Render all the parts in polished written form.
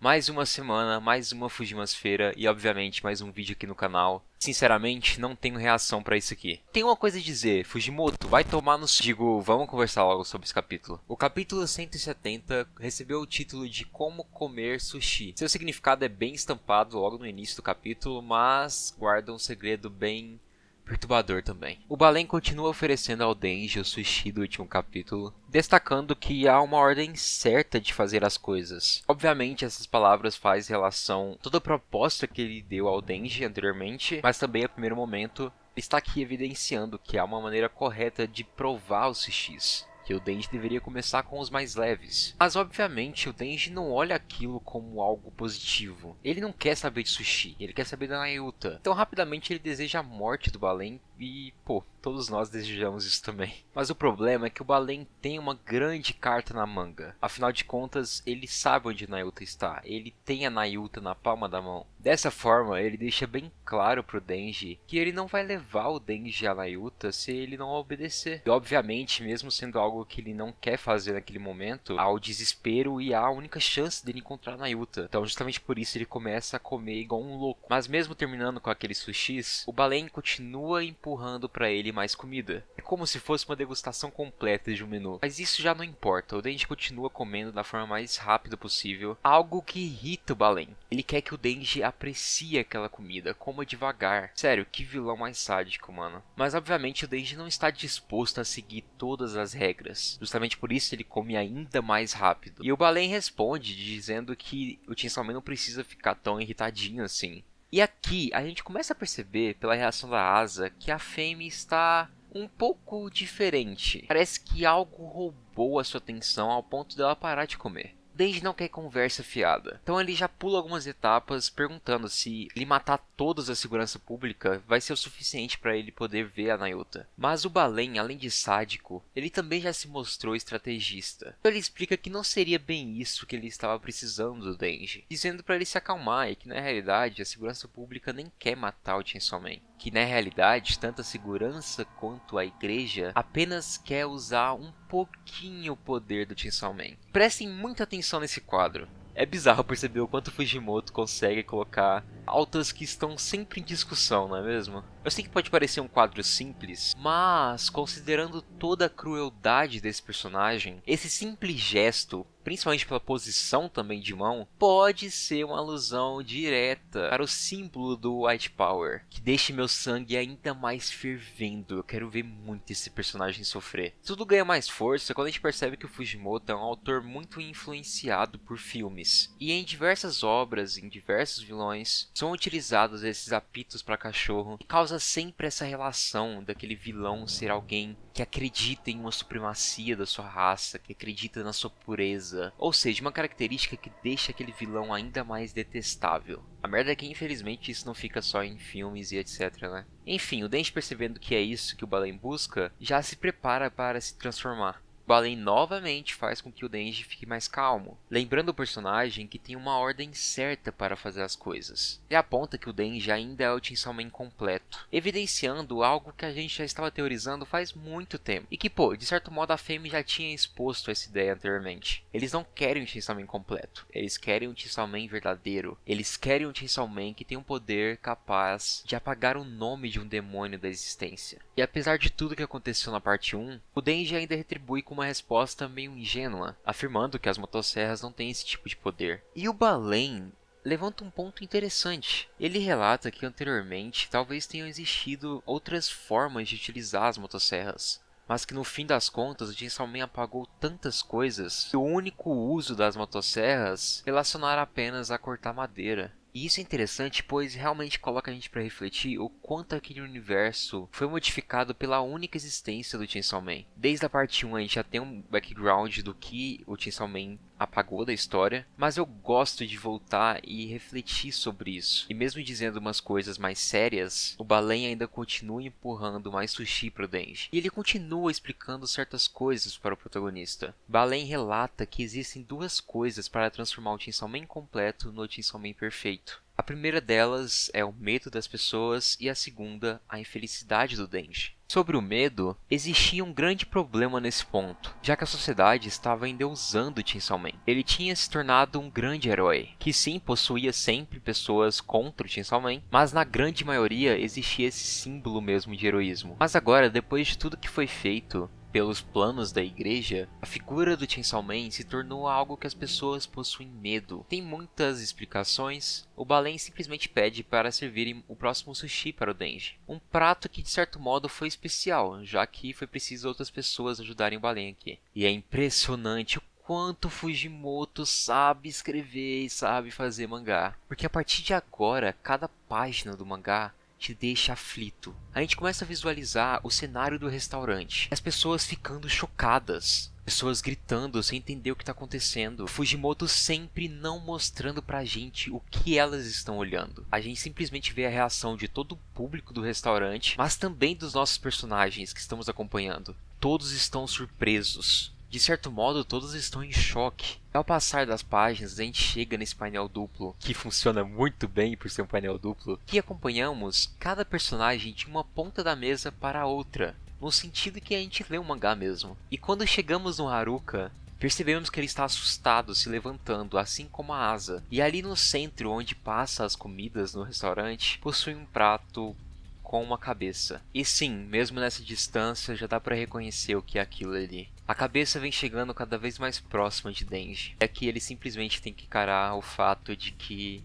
Mais uma semana, mais uma Fujimasfera e obviamente mais um vídeo aqui no canal. Sinceramente, não tenho reação pra isso aqui. Tenho uma coisa a dizer, Fujimoto, vai tomar no... Digo, vamos conversar logo sobre esse capítulo. O capítulo 170 recebeu o título de Como Comer Sushi. Seu significado é bem estampado logo no início do capítulo, mas guarda um segredo bem perturbador também. O Balen continua oferecendo ao Denji o sushi do último capítulo, destacando que há uma ordem certa de fazer as coisas. Obviamente essas palavras fazem relação a toda a proposta que ele deu ao Denji anteriormente, mas também a primeiro momento está aqui evidenciando que há uma maneira correta de provar os sushis. Que o Denji deveria começar com os mais leves. Mas obviamente o Denji não olha aquilo como algo positivo. Ele não quer saber de sushi, ele quer saber da Nayuta. Então rapidamente ele deseja a morte do Balen e, pô, todos nós desejamos isso também. Mas o problema é que o Balen tem uma grande carta na manga. Afinal de contas, ele sabe onde Nayuta está. Ele tem a Nayuta na palma da mão. Dessa forma, ele deixa bem claro pro Denji que ele não vai levar o Denji a Nayuta se ele não obedecer. E obviamente, mesmo sendo algo que ele não quer fazer naquele momento, há o desespero e há a única chance dele encontrar a Nayuta. Então justamente por isso ele começa a comer igual um louco. Mas mesmo terminando com aqueles sushis, o Balen continua empurrando para ele mais comida. É como se fosse uma degustação completa de um menu. Mas isso já não importa, o Denji continua comendo da forma mais rápida possível, algo que irrita o Balen. Ele quer que o Denji aprecie aquela comida, coma devagar. Sério, que vilão mais sádico, mano. Mas obviamente o Denji não está disposto a seguir todas as regras. Justamente por isso ele come ainda mais rápido. E o Balen responde dizendo que o Chainsaw Man não precisa ficar tão irritadinho assim. E aqui a gente começa a perceber pela reação da Asa que a Fame está um pouco diferente. Parece que algo roubou a sua atenção ao ponto dela parar de comer. Denji não quer conversa fiada, então ele já pula algumas etapas perguntando se ele matar todos a segurança pública vai ser o suficiente para ele poder ver a Nayuta. Mas o Balen, além de sádico, ele também já se mostrou estrategista. Então ele explica que não seria bem isso que ele estava precisando do Denji, dizendo para ele se acalmar e que na realidade a segurança pública nem quer matar o Chainsaw Man. Que na realidade, tanto a segurança quanto a igreja apenas quer usar um pouquinho o poder do Chainsaw Man. Prestem muita atenção nesse quadro. É bizarro perceber o quanto Fujimoto consegue colocar pautas que estão sempre em discussão, não é mesmo? Eu sei que pode parecer um quadro simples, mas considerando toda a crueldade desse personagem, esse simples gesto, principalmente pela posição também de mão, pode ser uma alusão direta para o símbolo do White Power, que deixa meu sangue ainda mais fervendo. Eu quero ver muito esse personagem sofrer. Tudo ganha mais força quando a gente percebe que o Fujimoto é um autor muito influenciado por filmes, e em diversas obras, em diversos vilões, são utilizados esses apitos para cachorro, e causa sempre essa relação daquele vilão ser alguém que acredita em uma supremacia da sua raça, que acredita na sua pureza, ou seja, uma característica que deixa aquele vilão ainda mais detestável. A merda é que infelizmente isso não fica só em filmes e etc, né? Enfim, o Denji, percebendo que é isso que o Balen busca, já se prepara para se transformar. O Balen novamente faz com que o Denji fique mais calmo, lembrando o personagem que tem uma ordem certa para fazer as coisas. Ele aponta que o Denji ainda é o Chainsaw Man completo, evidenciando algo que a gente já estava teorizando faz muito tempo, e que, pô, de certo modo a Fame já tinha exposto essa ideia anteriormente. Eles não querem um Chainsaw Man completo, eles querem um Chainsaw Man verdadeiro, eles querem um Chainsaw Man que tem um poder capaz de apagar o nome de um demônio da existência. E apesar de tudo que aconteceu na parte 1, o Denji ainda retribui com uma resposta meio ingênua, afirmando que as motosserras não têm esse tipo de poder. E o Balen levanta um ponto interessante. Ele relata que anteriormente talvez tenham existido outras formas de utilizar as motosserras, mas que no fim das contas o Chainsaw Man apagou tantas coisas que o único uso das motosserras relacionara apenas a cortar madeira. E isso é interessante, pois realmente coloca a gente para refletir o quanto aquele universo foi modificado pela única existência do Chainsaw Man. Desde a parte 1 a gente já tem um background do que o Chainsaw Man apagou da história, mas eu gosto de voltar e refletir sobre isso. E mesmo dizendo umas coisas mais sérias, o Balen ainda continua empurrando mais sushi para o Denji. E ele continua explicando certas coisas para o protagonista. Balen relata que existem duas coisas para transformar o Chainsaw Man completo no Chainsaw Man perfeito. A A primeira delas é o medo das pessoas e a segunda, a infelicidade do Denji. Sobre o medo, existia um grande problema nesse ponto, já que a sociedade estava endeusando Chainsaw Man. Ele tinha se tornado um grande herói, que sim, possuía sempre pessoas contra o Chainsaw Man, mas na grande maioria existia esse símbolo mesmo de heroísmo. Mas agora, depois de tudo que foi feito pelos planos da igreja, a figura do Chainsaw Man se tornou algo que as pessoas possuem medo. Tem muitas explicações. O Balen simplesmente pede para servirem o próximo sushi para o Denji. Um prato que de certo modo foi especial, já que foi preciso outras pessoas ajudarem o Balen aqui. E é impressionante o quanto Fujimoto sabe escrever e sabe fazer mangá. Porque a partir de agora, cada página do mangá te deixa aflito. A gente começa a visualizar o cenário do restaurante, as pessoas ficando chocadas, pessoas gritando sem entender o que está acontecendo, Fujimoto sempre não mostrando pra gente o que elas estão olhando. A gente simplesmente vê a reação de todo o público do restaurante, mas também dos nossos personagens que estamos acompanhando. Todos estão surpresos. De certo modo, todos estão em choque. Ao passar das páginas, a gente chega nesse painel duplo, que funciona muito bem por ser um painel duplo, que acompanhamos cada personagem de uma ponta da mesa para a outra, no sentido que a gente lê um mangá mesmo. E quando chegamos no Haruka, percebemos que ele está assustado, se levantando, assim como a Asa. E ali no centro, onde passa as comidas no restaurante, possui um prato com uma cabeça. E sim, mesmo nessa distância, já dá para reconhecer o que é aquilo ali. A cabeça vem chegando cada vez mais próxima de Denji. É que ele simplesmente tem que encarar o fato de que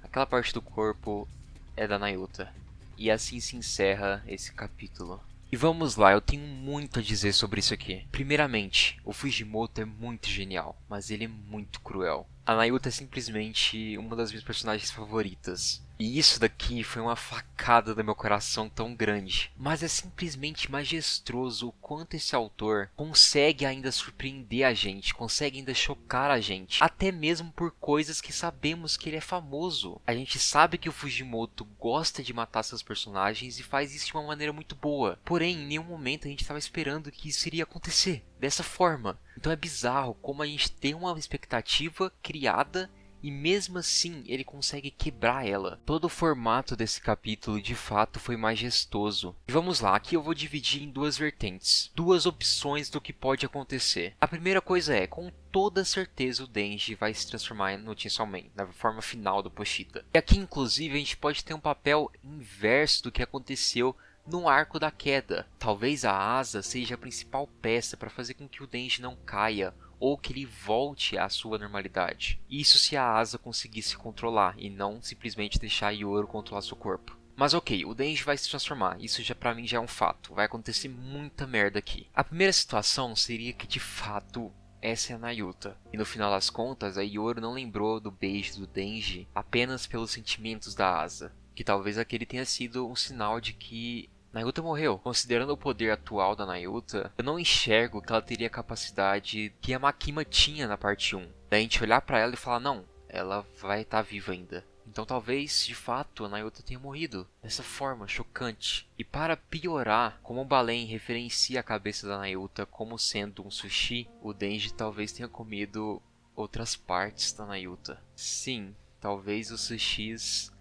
aquela parte do corpo é da Nayuta. E assim se encerra esse capítulo. E vamos lá, eu tenho muito a dizer sobre isso aqui. Primeiramente, o Fujimoto é muito genial, mas ele é muito cruel. A Nayuta é simplesmente uma das minhas personagens favoritas. E isso daqui foi uma facada do meu coração tão grande. Mas é simplesmente majestoso o quanto esse autor consegue ainda surpreender a gente, consegue ainda chocar a gente. Até mesmo por coisas que sabemos que ele é famoso. A gente sabe que o Fujimoto gosta de matar seus personagens e faz isso de uma maneira muito boa. Porém, em nenhum momento a gente estava esperando que isso iria acontecer dessa forma. Então é bizarro como a gente tem uma expectativa criada e mesmo assim ele consegue quebrar ela. Todo o formato desse capítulo de fato foi majestoso. E vamos lá, aqui eu vou dividir em duas vertentes, duas opções do que pode acontecer. A primeira coisa é, com toda certeza o Denji vai se transformar no Chainsaw Man, na forma final do Pochita. E aqui inclusive a gente pode ter um papel inverso do que aconteceu no arco da queda. Talvez a Asa seja a principal peça para fazer com que o Denji não caia ou que ele volte à sua normalidade. Isso se a Asa conseguisse controlar e não simplesmente deixar a Yoru controlar seu corpo. Mas ok, o Denji vai se transformar, isso já pra mim já é um fato, vai acontecer muita merda aqui. A primeira situação seria que de fato essa é a Nayuta. E no final das contas, a Yoru não lembrou do beijo do Denji apenas pelos sentimentos da Asa. Que talvez aquele tenha sido um sinal de que Nayuta morreu. Considerando o poder atual da Nayuta, eu não enxergo que ela teria a capacidade que a Makima tinha na parte 1. Da gente olhar pra ela e falar, não, ela vai estar viva ainda. Então talvez, de fato, a Nayuta tenha morrido dessa forma chocante. E para piorar, como o Balen referencia a cabeça da Nayuta como sendo um sushi, o Denji talvez tenha comido outras partes da Nayuta. Sim, talvez os sushis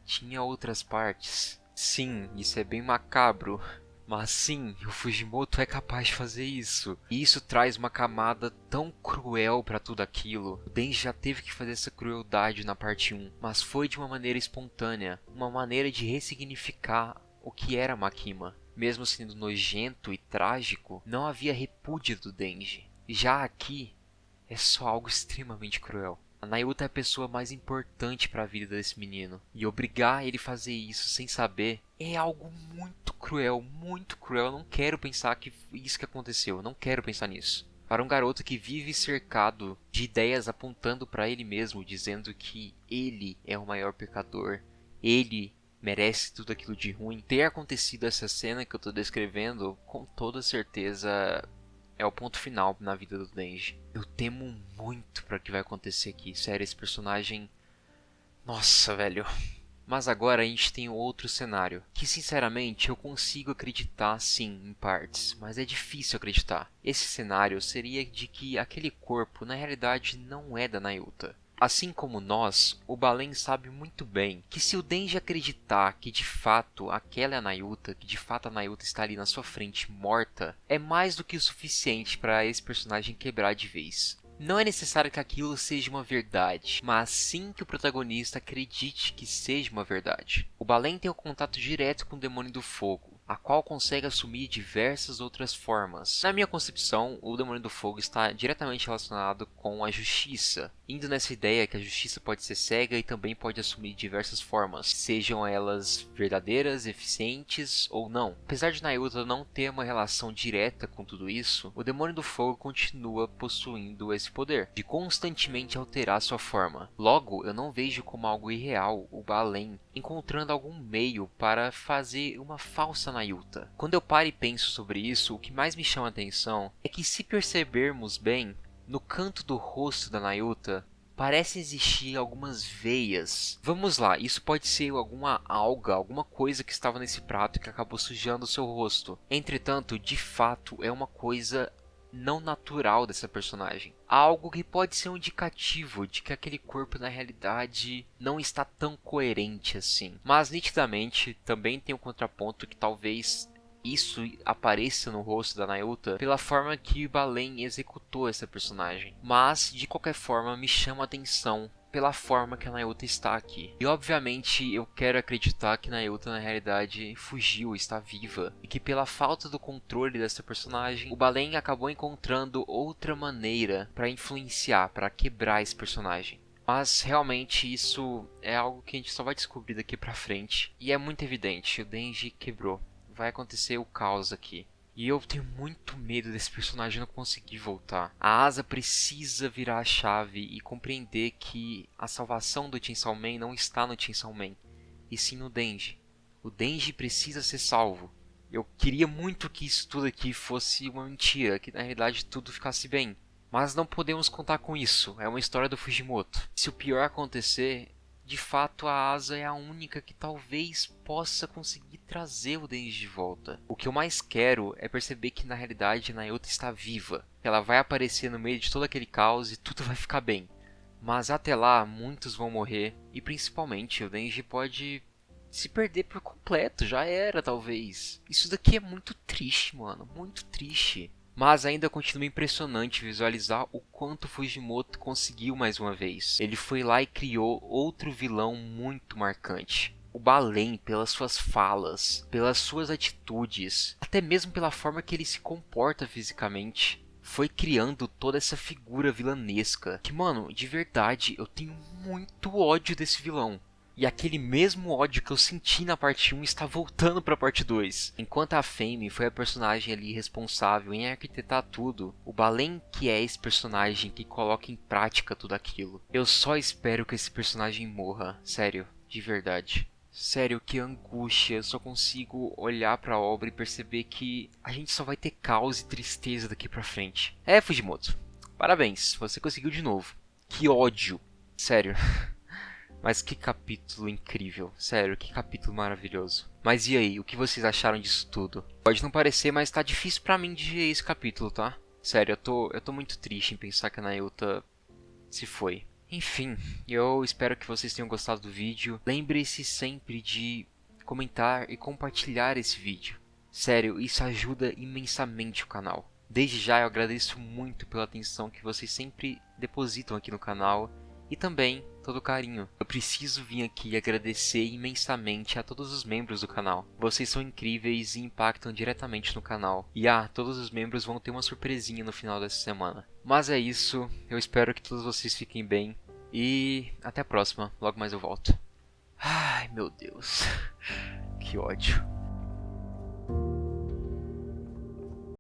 tinha outras partes. Sim, isso é bem macabro. Mas sim, o Fujimoto é capaz de fazer isso. E isso traz uma camada tão cruel pra tudo aquilo. O Denji já teve que fazer essa crueldade na parte 1. Mas foi de uma maneira espontânea. Uma maneira de ressignificar o que era Makima. Mesmo sendo nojento e trágico, não havia repúdio do Denji. Já aqui, é só algo extremamente cruel. A Nayuta é a pessoa mais importante para a vida desse menino. E obrigar ele a fazer isso sem saber é algo muito cruel, muito cruel. Eu não quero pensar que isso que aconteceu. Eu não quero pensar nisso. Para um garoto que vive cercado de ideias apontando para ele mesmo, dizendo que ele é o maior pecador, ele merece tudo aquilo de ruim. Ter acontecido essa cena que eu estou descrevendo, com toda certeza é o ponto final na vida do Denji. Eu temo muito para o que vai acontecer aqui. Sério, esse personagem... Nossa, velho. Mas agora a gente tem outro cenário, que sinceramente eu consigo acreditar sim, em partes, mas é difícil acreditar. Esse cenário seria de que aquele corpo na realidade não é da Nayuta. Assim como nós, o Balen sabe muito bem que se o Denji acreditar que de fato aquela é a Nayuta, que de fato a Nayuta está ali na sua frente morta, é mais do que o suficiente para esse personagem quebrar de vez. Não é necessário que aquilo seja uma verdade, mas sim que o protagonista acredite que seja uma verdade. O Balen tem um contato direto com o Demônio do Fogo, a qual consegue assumir diversas outras formas. Na minha concepção, o Demônio do Fogo está diretamente relacionado com a justiça, indo nessa ideia que a justiça pode ser cega e também pode assumir diversas formas, sejam elas verdadeiras, eficientes ou não. Apesar de Nayuta não ter uma relação direta com tudo isso, o Demônio do Fogo continua possuindo esse poder de constantemente alterar sua forma. Logo, eu não vejo como algo irreal o Balen encontrando algum meio para fazer uma falsa Nayuta. Quando eu paro e penso sobre isso, o que mais me chama a atenção é que, se percebermos bem, no canto do rosto da Nayuta parece existir algumas veias. Vamos lá, isso pode ser alguma alga, alguma coisa que estava nesse prato que acabou sujando o seu rosto. Entretanto, de fato, é uma coisa não natural dessa personagem. Algo que pode ser um indicativo de que aquele corpo na realidade não está tão coerente assim. Mas nitidamente também tem um contraponto que talvez isso apareça no rosto da Nayuta pela forma que o Balen executou essa personagem. Mas de qualquer forma me chama a atenção pela forma que a Nayuta está aqui. E obviamente eu quero acreditar que Nayuta na realidade fugiu, está viva, e que pela falta do controle dessa personagem, o Balen acabou encontrando outra maneira para influenciar, para quebrar esse personagem. Mas realmente isso é algo que a gente só vai descobrir daqui pra frente, e é muito evidente, o Denji quebrou. Vai acontecer o caos aqui. E eu tenho muito medo desse personagem não conseguir voltar. A Asa precisa virar a chave e compreender que a salvação do Chainsaw Man não está no Chainsaw Man, e sim no Denji. O Denji precisa ser salvo. Eu queria muito que isso tudo aqui fosse uma mentira, que na realidade tudo ficasse bem. Mas não podemos contar com isso, é uma história do Fujimoto. Se o pior acontecer, de fato a Asa é a única que talvez possa conseguir trazer o Denji de volta. O que eu mais quero é perceber que na realidade a Nayuta está viva. Ela vai aparecer no meio de todo aquele caos e tudo vai ficar bem. Mas até lá muitos vão morrer e principalmente o Denji pode se perder por completo, já era talvez. Isso daqui é muito triste, mano, muito triste. Mas ainda continua impressionante visualizar o quanto Fujimoto conseguiu mais uma vez. Ele foi lá e criou outro vilão muito marcante. O Balen, pelas suas falas, pelas suas atitudes, até mesmo pela forma que ele se comporta fisicamente, foi criando toda essa figura vilanesca. Que, mano, de verdade, eu tenho muito ódio desse vilão. E aquele mesmo ódio que eu senti na parte 1 está voltando para a parte 2. Enquanto a Fame foi a personagem ali responsável em arquitetar tudo, o Balen que é esse personagem que coloca em prática tudo aquilo. Eu só espero que esse personagem morra, sério, de verdade. Sério, que angústia, eu só consigo olhar para a obra e perceber que a gente só vai ter caos e tristeza daqui pra frente. É, Fujimoto, parabéns, você conseguiu de novo. Que ódio, sério. Mas que capítulo incrível, sério, que capítulo maravilhoso. Mas e aí, o que vocês acharam disso tudo? Pode não parecer, mas tá difícil pra mim digerir esse capítulo, tá? Sério, eu tô muito triste em pensar que a Nayuta se foi. Enfim, eu espero que vocês tenham gostado do vídeo. Lembre-se sempre de comentar e compartilhar esse vídeo. Sério, isso ajuda imensamente o canal. Desde já eu agradeço muito pela atenção que vocês sempre depositam aqui no canal. E também todo o carinho. Eu preciso vir aqui agradecer imensamente a todos os membros do canal. Vocês são incríveis e impactam diretamente no canal. E todos os membros vão ter uma surpresinha no final dessa semana. Mas é isso, eu espero que todos vocês fiquem bem. E até a próxima, logo mais eu volto. Ai meu Deus, que ódio.